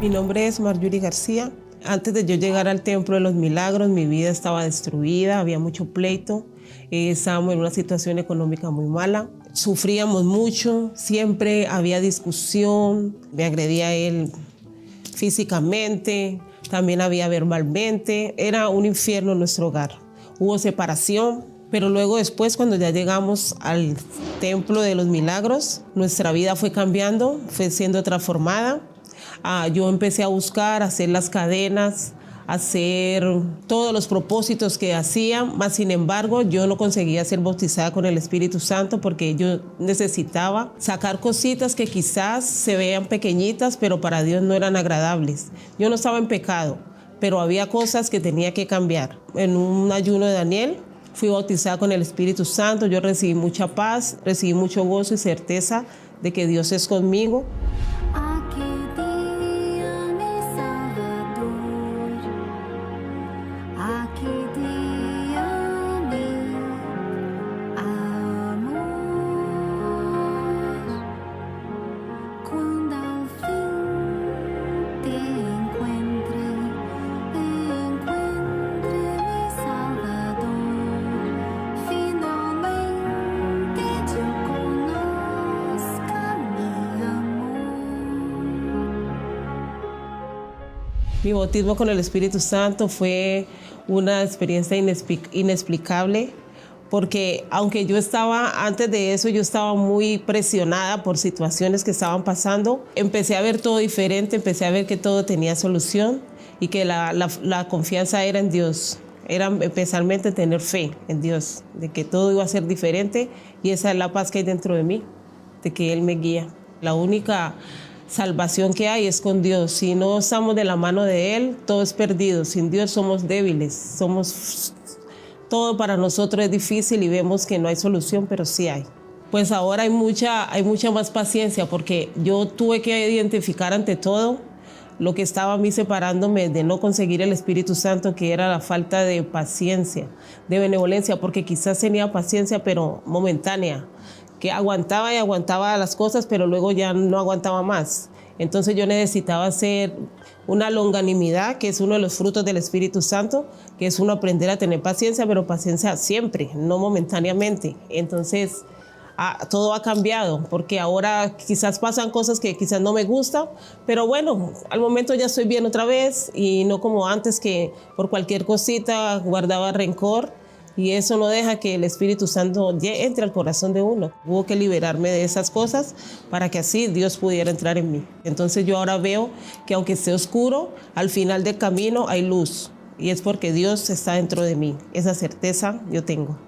Mi nombre es Marjorie García. Antes de yo llegar al Templo de los Milagros, mi vida estaba destruida, había mucho pleito, estábamos en una situación económica muy mala, sufríamos mucho, siempre había discusión, me agredía él físicamente, también había verbalmente, era un infierno en nuestro hogar. Hubo separación, pero luego después, cuando ya llegamos al Templo de los Milagros, nuestra vida fue cambiando, fue siendo transformada. Yo empecé a buscar, a hacer las cadenas, a hacer todos los propósitos que hacía, mas sin embargo yo no conseguía ser bautizada con el Espíritu Santo porque yo necesitaba sacar cositas que quizás se vean pequeñitas, pero para Dios no eran agradables. Yo no estaba en pecado, pero había cosas que tenía que cambiar. En un ayuno de Daniel fui bautizada con el Espíritu Santo, yo recibí mucha paz, recibí mucho gozo y certeza de que Dios es conmigo. Mi bautismo con el Espíritu Santo fue una experiencia inexplicable, porque aunque yo estaba, antes de eso, yo estaba muy presionada por situaciones que estaban pasando, empecé a ver todo diferente, empecé a ver que todo tenía solución y que la confianza era en Dios. Era especialmente tener fe en Dios, de que todo iba a ser diferente, y esa es la paz que hay dentro de mí, de que Él me guía. La única salvación que hay es con Dios. Si no estamos de la mano de Él, todo es perdido. Sin Dios somos débiles, todo para nosotros es difícil y vemos que no hay solución, pero sí hay. Pues ahora hay mucha más paciencia, porque yo tuve que identificar ante todo lo que estaba a mí separándome de no conseguir el Espíritu Santo, que era la falta de paciencia, de benevolencia, porque quizás tenía paciencia, pero momentánea, que aguantaba y aguantaba las cosas, pero luego ya no aguantaba más. Entonces yo necesitaba hacer una longanimidad, que es uno de los frutos del Espíritu Santo, que es uno aprender a tener paciencia, pero paciencia siempre, no momentáneamente. Entonces todo ha cambiado, porque ahora quizás pasan cosas que quizás no me gustan, pero bueno, al momento ya estoy bien otra vez, y no como antes, que por cualquier cosita guardaba rencor. Y eso no deja que el Espíritu Santo entre al corazón de uno. Hubo que liberarme de esas cosas para que así Dios pudiera entrar en mí. Entonces yo ahora veo que aunque esté oscuro, al final del camino hay luz. Y es porque Dios está dentro de mí. Esa certeza yo tengo.